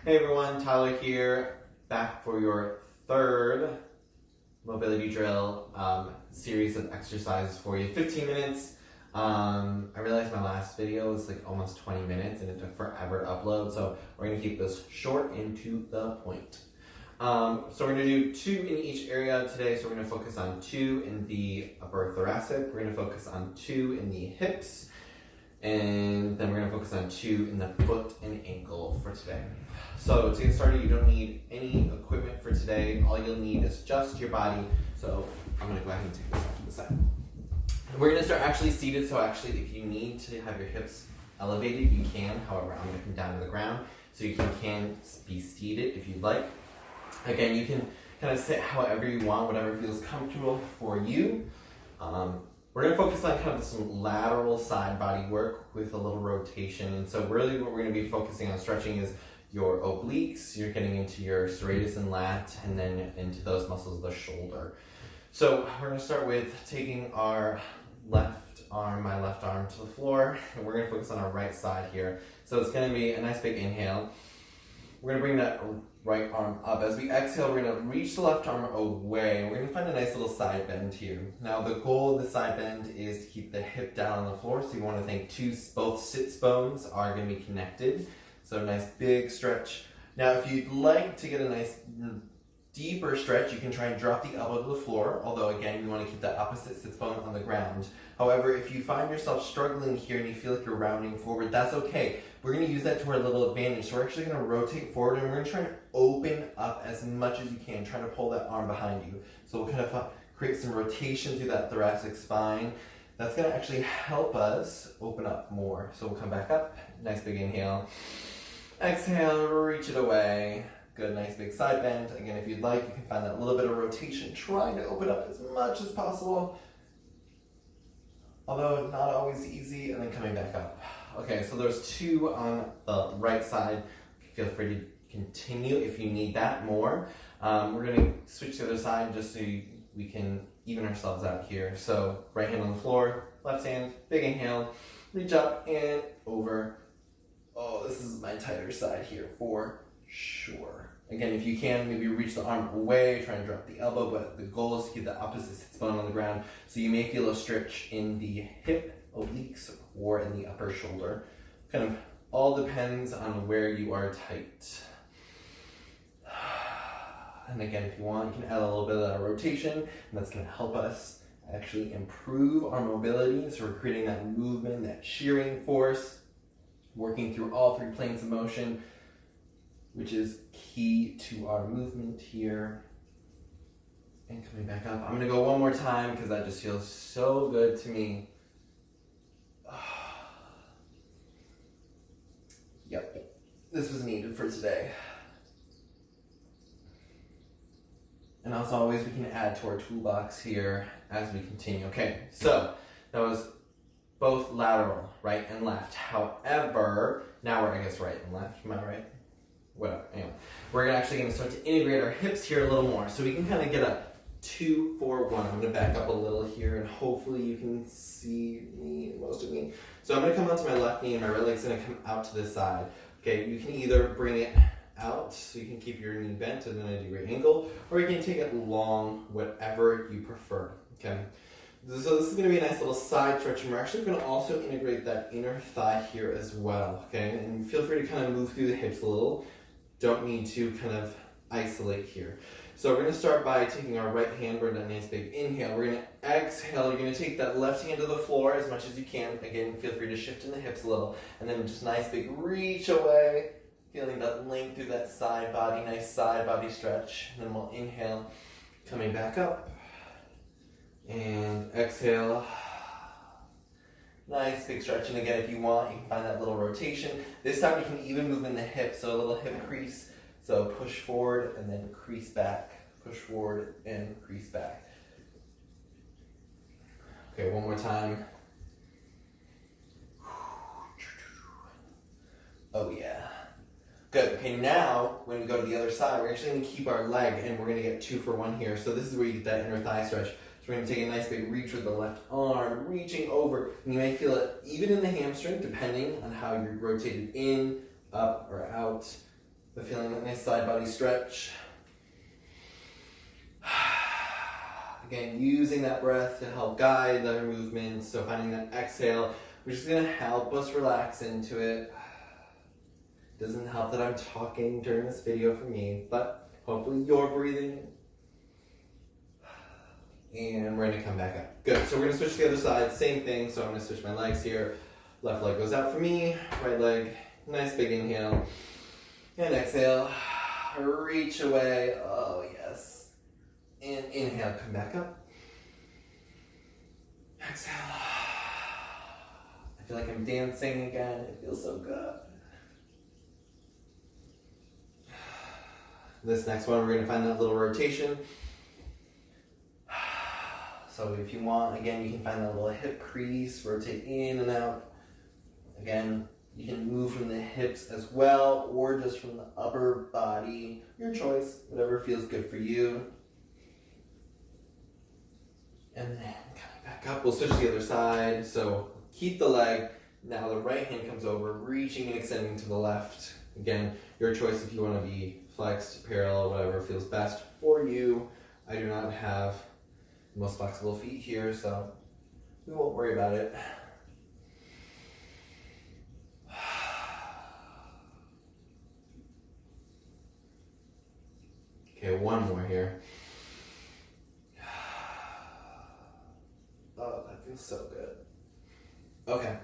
Hey everyone, Tyler here, back for your third mobility drill series of exercises for you. 15 minutes. I realized my last video was like almost 20 minutes and it took forever to upload, so we're going to keep this short and to the point. So we're going to do 2 in each area today. So we're going to focus on 2 in the upper thoracic, we're going to focus on 2 in the hips, and then we're going to focus on 2 in the foot and ankle for today. So to get started, you don't need any equipment for today. All you'll need is just your body. So I'm going to go ahead and take this off to the side. We're going to start actually seated. So actually, if you need to have your hips elevated, you can. However, I'm going to come down to the ground. So you can be seated if you'd like. Again, you can kind of sit however you want, whatever feels comfortable for you. We're going to focus on kind of some lateral side body work with a little rotation. And so really what we're going to be focusing on stretching is your obliques. You're getting into your serratus and lat, and then into those muscles of the shoulder. So we're going to start with taking our left arm, my left arm, to the floor, and we're going to focus on our right side here. So it's going to be a nice big inhale. We're going to bring that right arm up. As we exhale, we're going to reach the left arm away. We're going to find a nice little side bend here. Now, the goal of the side bend is to keep the hip down on the floor. So you want to think both sits bones are going to be connected. So a nice big stretch. Now, if you'd like to get a nice deeper stretch, you can try and drop the elbow to the floor. Although, again, you want to keep that opposite sits bone on the ground. However, if you find yourself struggling here and you feel like you're rounding forward, that's okay. We're going to use that to our little advantage. So we're actually going to rotate forward and we're going to try and open up as much as you can, trying to pull that arm behind you. So we'll kind of create some rotation through that thoracic spine. That's going to actually help us open up more. So we'll come back up, nice big inhale. Exhale, reach it away. Good, nice big side bend. Again, if you'd like, you can find that little bit of rotation, trying to open up as much as possible. Although not always easy, and then coming back up. Okay, so there's 2 on the right side. Feel free to continue if you need that more. We're going to switch to the other side just so we can even ourselves out here. So right hand on the floor, left hand, big inhale, reach up and over. Oh, this is my tighter side here for sure. Again, if you can, maybe reach the arm away, try and drop the elbow, but the goal is to keep the opposite sits bone on the ground. So you may feel a stretch in the hip, obliques, or in the upper shoulder. Kind of all depends on where you are tight. And again, if you want, you can add a little bit of that rotation, and that's going to help us actually improve our mobility. So we're creating that movement, that shearing force, working through all 3 planes of motion, which is key to our movement here. And coming back up. I'm going to go one more time because that just feels so good to me. Yep, this was needed for today. And as always, we can add to our toolbox here as we continue. Okay, so that was both lateral, right and left. However, now we're, I guess, right and left. Am I right? Whatever. Anyway, we're actually going to start to integrate our hips here a little more. So we can kind of get a 2-4-1. I'm going to back up a little here, and hopefully you can see me, most of me. So I'm going to come onto my left knee, and my right leg's going to come out to this side. Okay, you can either bring it out, so you can keep your knee bent and then a degree angle, or you can take it long, whatever you prefer. Okay. So this is going to be a nice little side stretch, and we're actually going to also integrate that inner thigh here as well. Okay, and feel free to kind of move through the hips a little. Don't need to kind of isolate here. So we're going to start by taking our right hand, we're going to nice big inhale. We're going to exhale. You're going to take that left hand to the floor as much as you can. Again, feel free to shift in the hips a little. And then just nice big reach away. Feeling that length through that side body, nice side body stretch. And then we'll inhale, coming back up. And exhale. Nice big stretch. And again, if you want, you can find that little rotation. This time you can even move in the hip, so a little hip crease. So push forward and then crease back. Push forward and crease back. Okay, one more time. Oh yeah. Good. Okay, now when we go to the other side, we're actually going to keep our leg and we're going to get 2-for-1 here. So this is where you get that inner thigh stretch. So we're going to take a nice big reach with the left arm, reaching over. And you may feel it even in the hamstring, depending on how you're rotated in, up, or out. But feeling that nice side body stretch. Again, using that breath to help guide the movement. So finding that exhale, which is going to help us relax into it. Doesn't help that I'm talking during this video for me, but hopefully you're breathing. And we're going to come back up. Good. So we're going to switch to the other side. Same thing. So I'm going to switch my legs here. Left leg goes out for me. Right leg, nice big inhale. And exhale. Reach away. Oh, yes. And inhale, come back up. Exhale. I feel like I'm dancing again. It feels so good. This next one, we're going to find that little rotation. So if you want, again, you can find that little hip crease, rotate in and out. Again, you can move from the hips as well, or just from the upper body. Your choice, whatever feels good for you. And then coming back up, we'll switch to the other side. So keep the leg. Now the right hand comes over, reaching and extending to the left. Again, your choice if you want to be flexed, parallel, whatever feels best for you. I do not have the most flexible feet here, so we won't worry about it. Okay, one more here. Oh, that feels so good. Okay,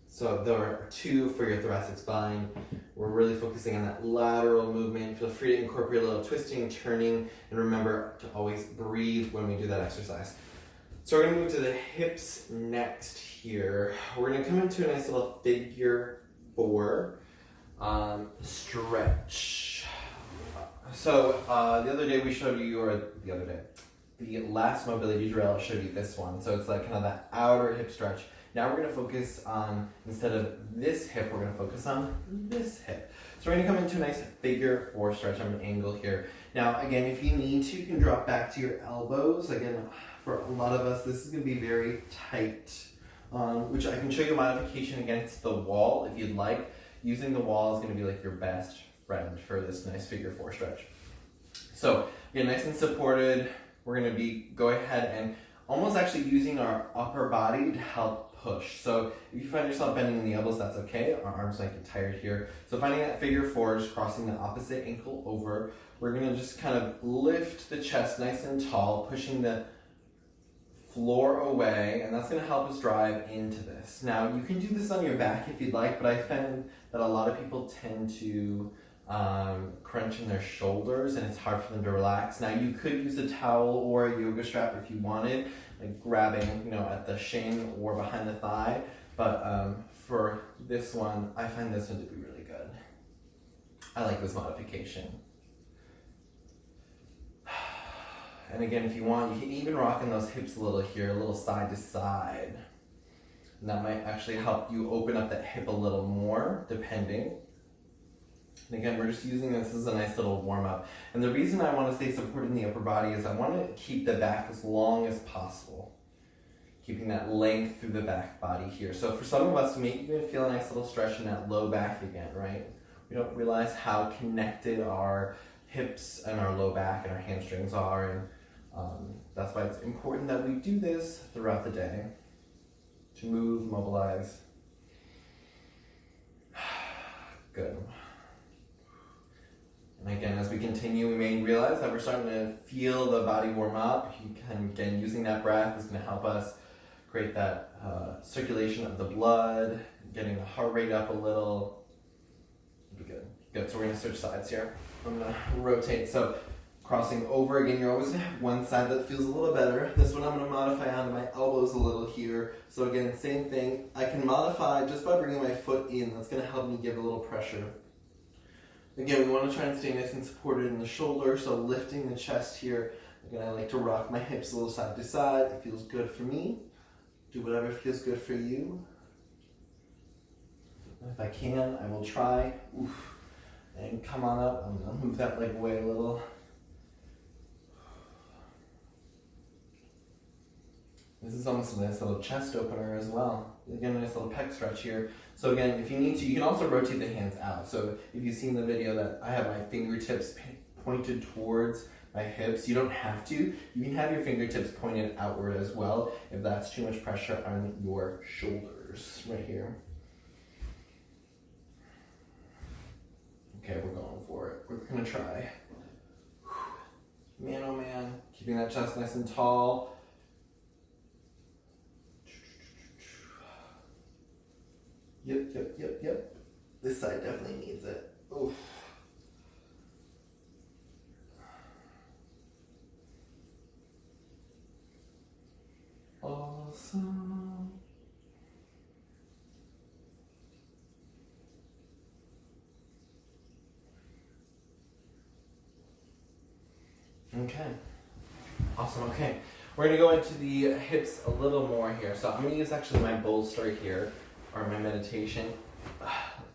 so there are two for your thoracic spine. We're really focusing on that lateral movement. Feel free to incorporate a little twisting, turning, and remember to always breathe when we do that exercise. So we're going to move to the hips next here. We're going to come into a nice little figure 4 stretch. So the other day we showed you, or the last mobility drill I showed you this one. So it's like kind of that outer hip stretch. Now we're going to focus on, instead of this hip, we're going to focus on this hip. So we're going to come into a nice figure 4 stretch on an angle here. Now again, if you need to, you can drop back to your elbows. Again, for a lot of us, this is going to be very tight, which I can show you a modification against the wall if you'd like. Using the wall is going to be like your best friend for this nice figure 4 stretch. So again, nice and supported. We're going to go ahead and almost actually using our upper body to help push. So if you find yourself bending in the elbows, that's okay. Our arms might get tired here. So finding that figure 4, just crossing the opposite ankle over. We're going to just kind of lift the chest nice and tall, pushing the floor away, and that's going to help us drive into this. Now, you can do this on your back if you'd like, but I found that a lot of people tend to crunch in their shoulders, and it's hard for them to relax. Now, you could use a towel or a yoga strap if you wanted, like grabbing, at the shin or behind the thigh. But for this one, I find this one to be really good. I like this modification. And again, if you want, you can even rock in those hips a little here, a little side to side. And that might actually help you open up that hip a little more, depending. And again, we're just using this as a nice little warm up. And the reason I want to stay supported in the upper body is I want to keep the back as long as possible. Keeping that length through the back body here. So for some of us, we may even feel a nice little stretch in that low back again, right? We don't realize how connected our hips and our low back and our hamstrings are. And that's why it's important that we do this throughout the day to move, mobilize. Good. And again, as we continue, we may realize that we're starting to feel the body warm up. You can, again, using that breath is going to help us create that circulation of the blood, getting the heart rate up a little. It'll be good. Good. So we're going to switch sides here. I'm going to rotate. So crossing over again, you're always going to have one side that feels a little better. This one I'm going to modify onto my elbows a little here. So again, same thing. I can modify just by bringing my foot in. That's going to help me give a little pressure. Again, we want to try and stay nice and supported in the shoulder, so lifting the chest here. Again, I like to rock my hips a little side to side. It feels good for me. Do whatever feels good for you. If I can, I will try. Oof. And come on up. I'm going to move that leg away a little. This is almost a nice little chest opener as well. Again, a nice little pec stretch here. So again, if you need to, you can also rotate the hands out. So if you've seen the video that I have my fingertips pointed towards my hips, you don't have to. You can have your fingertips pointed outward as well if that's too much pressure on your shoulders right here. Okay, we're going for it. We're gonna try. Man, oh man, keeping that chest nice and tall. Yep. This side definitely needs it. Oof. Awesome. Okay. Awesome. Okay. We're going to go into the hips a little more here. So I'm going to use actually my bolster here, or my meditation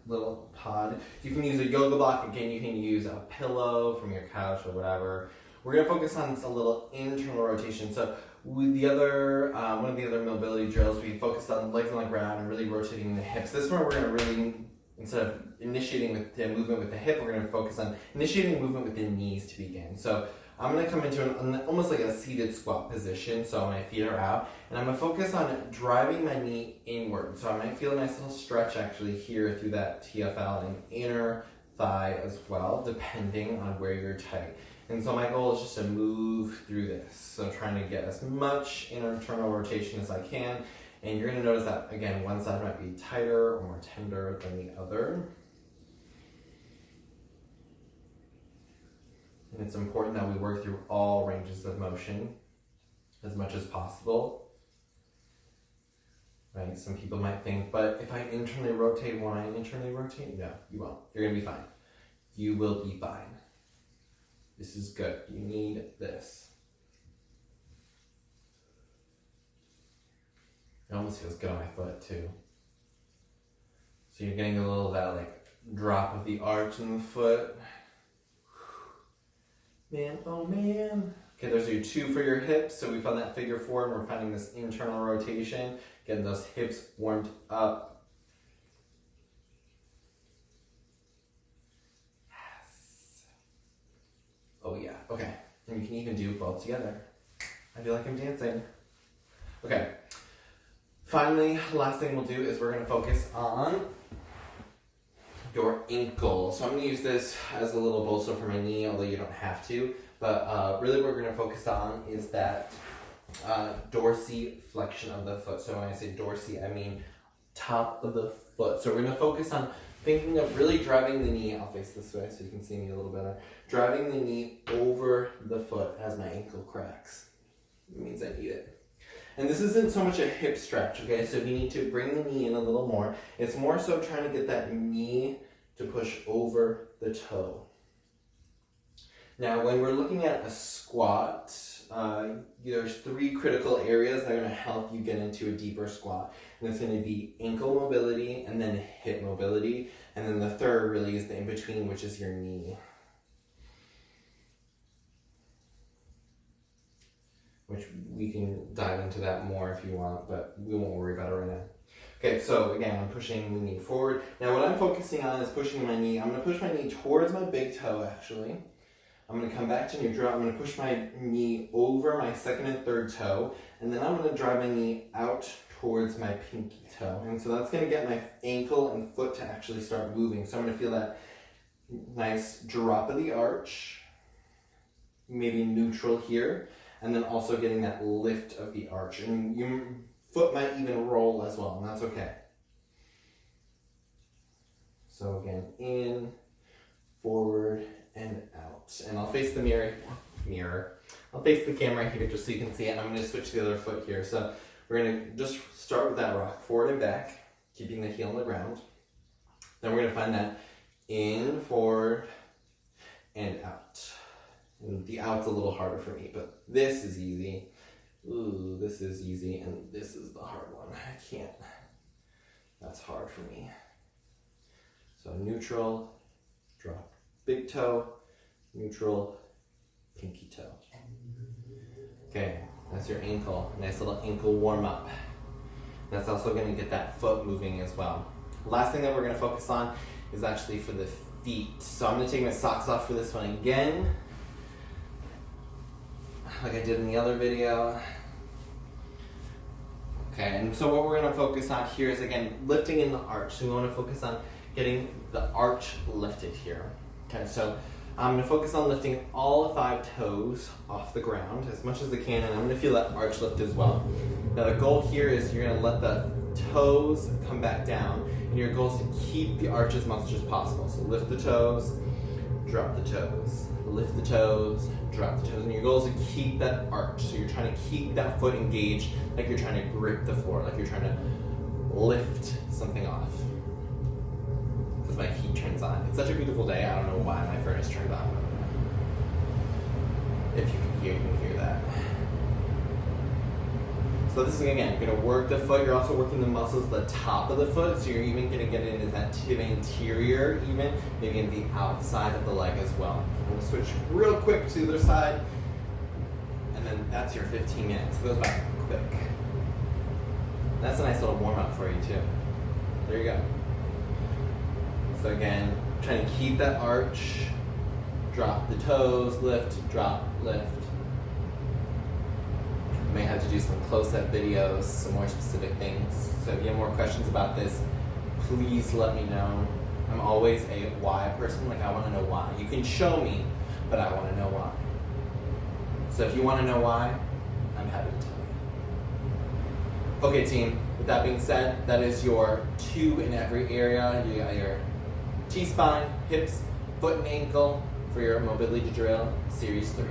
little pod. You can use a yoga block. Again, you can use a pillow from your couch or whatever. We're going to focus on a little internal rotation. So with the other, one of the other mobility drills, we focused on legs on the ground and really rotating the hips. This one we're going to really, instead of initiating with the movement with the hip, we're going to focus on initiating movement with the knees to begin. So I'm going to come into almost like a seated squat position, so my feet are out, and I'm going to focus on driving my knee inward. So I might feel a nice little stretch actually here through that TFL and inner thigh as well, depending on where you're tight. And so my goal is just to move through this. So trying to get as much internal rotation as I can, and you're going to notice that, again, one side might be tighter or more tender than the other. And it's important that we work through all ranges of motion as much as possible. Right? Some people might think, but if I internally rotate, won't I internally rotate? No, you won't. You're going to be fine. You will be fine. This is good. You need this. It almost feels good on my foot too. So you're getting a little of that like drop of the arch in the foot. Man, oh man. Okay, those are your 2 for your hips. So we found that figure 4 and we're finding this internal rotation, getting those hips warmed up. Yes. Oh yeah, okay. And you can even do both together. I feel like I'm dancing. Okay. Finally, last thing we'll do is we're gonna focus on your ankle. So I'm going to use this as a little bolster for my knee, although you don't have to. But really what we're going to focus on is that dorsiflexion of the foot. So when I say dorsi, I mean top of the foot. So we're going to focus on thinking of really driving the knee. I'll face this way so you can see me a little better. Driving the knee over the foot as my ankle cracks. It means I need it. And this isn't so much a hip stretch, okay? So if you need to bring the knee in a little more, it's more so trying to get that knee to push over the toe. Now, when we're looking at a squat, there's 3 critical areas that are going to help you get into a deeper squat. And it's going to be ankle mobility and then hip mobility. And then the third really is the in-between, which is your knee. Which we can dive into that more if you want, but we won't worry about it right now. Okay, so again, I'm pushing the knee forward. Now what I'm focusing on is pushing my knee. I'm going to push my knee towards my big toe, actually. I'm going to come back to neutral. I'm going to push my knee over my second and third toe, and then I'm going to drive my knee out towards my pinky toe. And so that's going to get my ankle and foot to actually start moving. So I'm going to feel that nice drop of the arch, maybe neutral here, and then also getting that lift of the arch. And your foot might even roll as well, and that's okay. So again, in, forward, and out. And I'll face the mirror. I'll face the camera here just so you can see it. And I'm going to switch to the other foot here. So we're going to just start with that rock, forward and back, keeping the heel on the ground. Then we're going to find that in, forward, and out. And the out's a little harder for me, but this is easy. Ooh, this is easy, and this is the hard one. I can't. That's hard for me. So neutral, drop big toe, neutral, pinky toe. Okay, that's your ankle. Nice little ankle warm up. That's also going to get that foot moving as well. Last thing that we're going to focus on is actually for the feet. So I'm going to take my socks off for this one again, like I did in the other video. Okay, and so what we're going to focus on here is, again, lifting in the arch. So we want to focus on getting the arch lifted here. Okay, so I'm going to focus on lifting all 5 toes off the ground as much as I can, and I'm going to feel that arch lift as well. Now the goal here is you're going to let the toes come back down, and your goal is to keep the arch as much as possible. So lift the toes, drop the toes, lift the toes, drop the toes, and your goal is to keep that arch. So you're trying to keep that foot engaged, like you're trying to grip the floor, like you're trying to lift something off. As my heat turns on. It's such a beautiful day, I don't know why my furnace turned on. If you can hear that. So this is, again, you're going to work the foot, you're also working the muscles at the top of the foot, so you're even going to get into that interior even, maybe in the outside of the leg as well. We'll switch real quick to the other side, and then that's your 15 minutes. It goes by quick. That's a nice little warm up for you too. There you go. So again, trying to keep that arch, drop the toes, lift, drop, lift. May have to do some close-up videos, some more specific things. So if you have more questions about this, please let me know. I'm always a why person, like I want to know why. You can show me, but I want to know why. So if you want to know why, I'm happy to tell you. Okay team, with that being said, that is your 2 in every area. You got your T-spine, hips, foot and ankle for your mobility drill series 3.